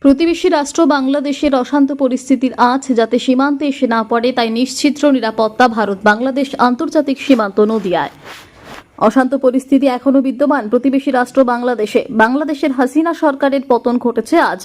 প্রতিবেশী রাষ্ট্র বাংলাদেশের অশান্ত পরিস্থিতির আঁচ যাতে সীমান্তে এসে না পড়ে তাই নিশ্চিদ্র নিরাপত্তা ভারত বাংলাদেশ আন্তর্জাতিক সীমান্ত নদিয়ায়। অশান্ত পরিস্থিতি এখনো বিদ্যমান প্রতিবেশী রাষ্ট্র বাংলাদেশের হাসিনা সরকারের পতন ঘটেছে আজ।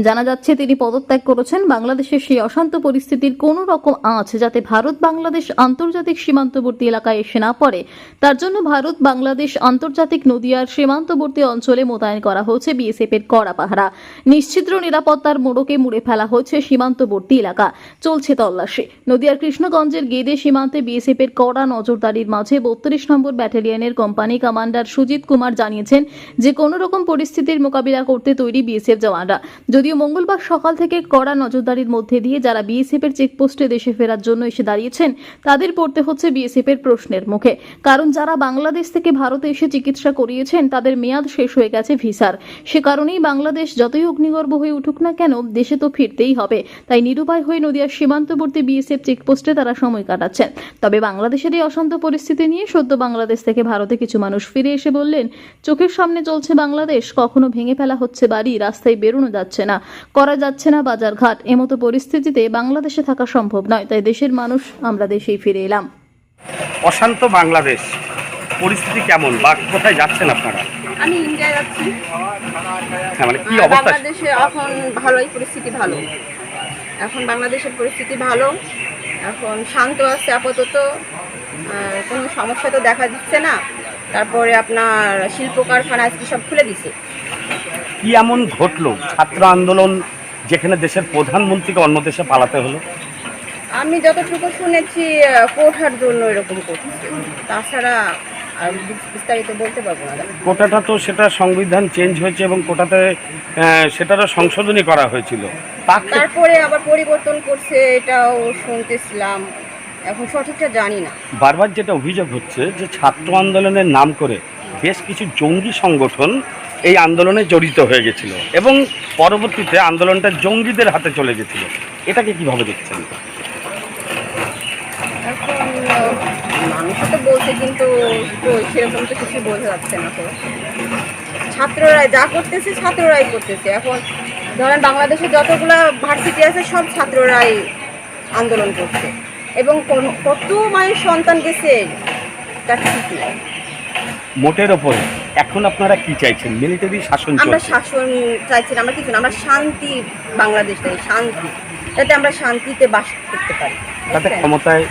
জানা যাচ্ছে তিনি পদত্যাগ করেছেন। বাংলাদেশের সেই অশান্ত পরিস্থিতির কোনো রকম আঁচ যাতে ভারত বাংলাদেশ আন্তর্জাতিক সীমান্তবর্তী এলাকায় এসে না পড়ে তার জন্য ভারত বাংলাদেশ আন্তর্জাতিক নদিয়ার সীমান্তবর্তী অঞ্চলে মোতায়েন করা হয়েছে বিএসএফ এর কড়া পাহারা। নিশ্চিদ্র নিরাপত্তার মোড়কে মুড়ে ফেলা হয়েছে সীমান্তবর্তী এলাকা, চলছে তল্লাশি। নদিয়ার কৃষ্ণগঞ্জের গেদে সীমান্তে বিএসএফ এর কড়া নজরদারির মাঝে 32 নম্বর battalion company commander Sujit Kumar জানিয়েছেন যে কোনো রকম পরিস্থিতির মোকাবিলা করতে তৈরি বিএসএফ জওয়ানরা। যদিও মঙ্গলবার সকাল থেকে কড়া নজরদারির মধ্যে দিয়ে যারা বিএসএফ এর চেকপোস্টে দেশে ফেরার জন্য এসে দাঁড়িয়েছেন তাদের পড়তে হচ্ছে বিএসএফ এর প্রশ্নের মুখে। কারণ যারা বাংলাদেশ থেকে ভারতে এসে চিকিৎসা করিয়েছেন তাদের মেয়াদ শেষ হয়ে গেছে ভিসার। সে কারণেই বাংলাদেশ যতই অগ্নিগর্ভ হয়ে উঠুক না কেন দেশে তো ফিরতেই হবে। তাই নিরুপায় হয়ে নদিয়ার সীমান্তবর্তী বিএসএফ চেকপোস্টে তারা সময় কাটাচ্ছেন। তবে বাংলাদেশের এই অশান্ত পরিস্থিতি নিয়ে সদ্য বাংলাদেশ থেকে ভারতে কিছু মানুষ ফিরে এসে বললেন, চোখের সামনে চলছে বাংলাদেশ, কখনো ভেঙে ফেলা হচ্ছে বাড়ি, রাস্তায় বেরোনো যাচ্ছে না, করা যাচ্ছে না বাজারঘাট। এমতো পরিস্থিতিতে বাংলাদেশে থাকা সম্ভব নয়। তাই দেশের মানুষ আমরা দেশেই ফিরে এলাম। অশান্ত বাংলাদেশ পরিস্থিতি কেমন বা কোথায় যাচ্ছেন আপনারা? আমি ইন্ডিয়ায় যাচ্ছি। হ্যাঁ, মানে কি অবস্থা? বাংলাদেশে এখন ভালোই পরিস্থিতি ভালো। এখন বাংলাদেশের পরিস্থিতি ভালো, এখন শান্ত আছে আপাতত, কোনো সমস্যা তো দেখা দিচ্ছে না। তারপরে আপনার শিল্প কারখানা আজকে সব খুলে দিছে। কি এমন ঘটলো ছাত্র আন্দোলন যেখানে দেশের প্রধানমন্ত্রীকে অন্য দেশে পালাতে হলো? আমি যতটুকু শুনেছি কোটার জন্য এরকম করছে, তাছাড়া আর বিস্তারিত বলতে পারবো না। কোটাটা তো সেটা সংবিধান চেঞ্জ হয়েছে এবং কোটাতে সেটারও সংশোধনী করা হয়েছিল, তারপরে আবার পরিবর্তন করছে, এটাও শুনতেছিলাম। এখন সঠিকটা জানি না। বারবার যেটা অভিযোগ হচ্ছে যে ছাত্র আন্দোলনের নাম করে বেশ কিছু জঙ্গি সংগঠন এই আন্দোলনে জড়িত হয়ে গেছিল এবং পরবর্তীতে আন্দোলনটা জঙ্গিদের হাতে চলে গেছিল। এটাকে কিভাবে দেখছেন? এখন মানুষ তো বলছে, কিন্তু সেরকম তো কিছু বোঝা যাচ্ছে না। তো ছাত্ররাই যা করতেছে ছাত্ররাই করতেছে। এখন ধরেন বাংলাদেশে যতগুলো ভার্সিটি আছে সব ছাত্ররাই আন্দোলন করছে এবং কত মায়ের সন্তান গেছে তার ঠিক নাই। মোটের ওপরে এখন আপনারা কি চাইছেন? মিলিটারি শাসন? আমরা শাসন চাইছি না, আমরা কিছু না, আমরা শান্তি বাংলাদেশ চাই, শান্তি, যাতে আমরা শান্তিতে বাস করতে পারি। তাতে ক্ষমতায়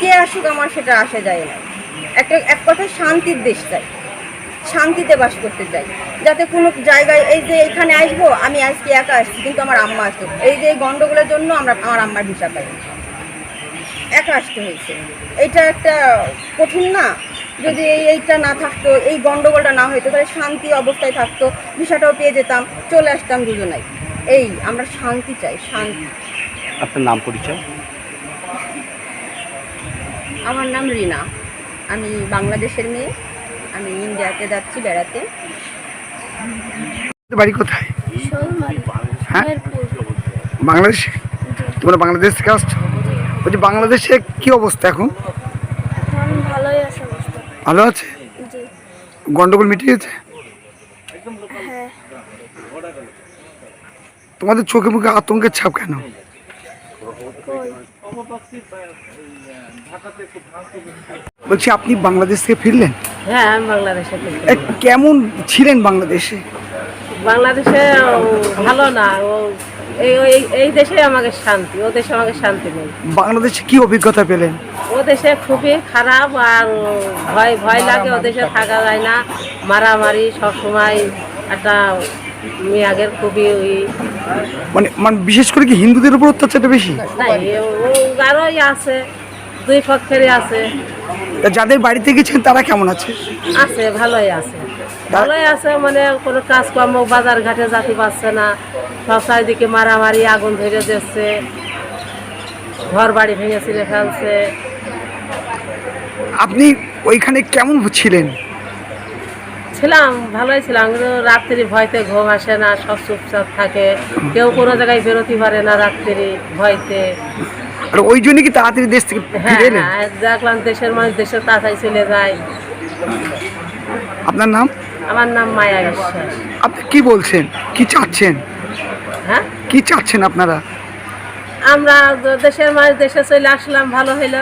কে আসুক আমার সেটা আসা যায় না। এক কথায় শান্তির দেশ চাই, শান্তিতে বাস করতে চাই। যাতে কোনো জায়গায় এই যে এখানে আসবো, আমি আজকে একা আসছি কিন্তু আমার আম্মা আসতো, এই যে গন্ডগোলের জন্য আমার আম্মার ভিসা পাই, একা আসতে হয়েছে। এইটা একটা কঠিন না? যদি এইটা না থাকতো, এই গন্ডগোলটা না হইতো, তাহলে শান্তি অবস্থায় থাকতো, ভিসাটাও পেয়ে যেতাম, চলে আসতাম দুজনাই। এই আমরা শান্তি চাই, শান্তি। আপনার নাম পরিচয়? আমার নাম রিনা, আমি বাংলাদেশের মেয়ে, আমি ইন্ডিয়াতে যাচ্ছি বেড়াতে। বাড়ি কোথায়? হ্যাঁ, বাংলাদেশ। তোমরা বাংলাদেশ থেকে আসছো? বলছি বাংলাদেশে কি অবস্থা এখন? ভালোই আছে অবস্থা। ভালো আছে? গন্ডগোল মিটে গেছে? হ্যাঁ। তোমাদের চোখে মুখে আতঙ্কের ছাপ কেন? বলছি আপনি বাংলাদেশ থেকে ফিরলেন? হ্যাঁ, আমি বাংলাদেশে থাকি। কেমন ছিলেন বাংলাদেশে? বাংলাদেশে ভালো না, এই দেশে আমাকে শান্তি, ও দেশে আমাকে শান্তি নেই। বাংলাদেশে কি অভিজ্ঞতা পেলেন? ও দেশে খুবই খারাপ, আর ভয় ভয় লাগে, ও দেশে থাকা যায় না, মারামারি সবসময়, একটা মেয়াগের খুবই মানে বিশেষ করে কি হিন্দুদের উপর অত্যাচারটা বেশি? নাই, ও আরোই আছে, দুই পক্ষেরই আছে। যাদের বাড়িতে গেছেন তারা কেমন আছে? আছে, ভালোই আছে, ভালোই আছে। মানে কোনো কাজকর্ম বাজার ঘাটে যেতে পারছে না, সব চারিদিকে মারামারি, আগুন ধরে দিচ্ছে, ঘর বাড়ি ভেঙে ছিঁড়ে ফেলছে। আপনি ওইখানে কেমন ছিলেন? ছিলাম, ভালোই ছিলাম, কিন্তু রাত্রি ভয়তে ঘুম আসে না, সব চুপচাপ থাকে, কেউ কোনো জায়গায় বেরোতে পারে না রাত্রি ভয়তে। আর ওই জন্য কি তাড়াতাড়ি দেশ থেকে ফিরে এলেন? হ্যাঁ, দেখলাম দেশের মানুষ দেশের তাড়াতাড়ি চলে যায়। আপনার নাম? আমার নাম মায়া বিশ্বাস। আপনি কি বলছেন, কি চাচ্ছেন? হ্যাঁ, কি চাচ্ছেন আপনারা? আমরা দেশের মাঝে দেশে চলে আসলাম, ভালো হইলো।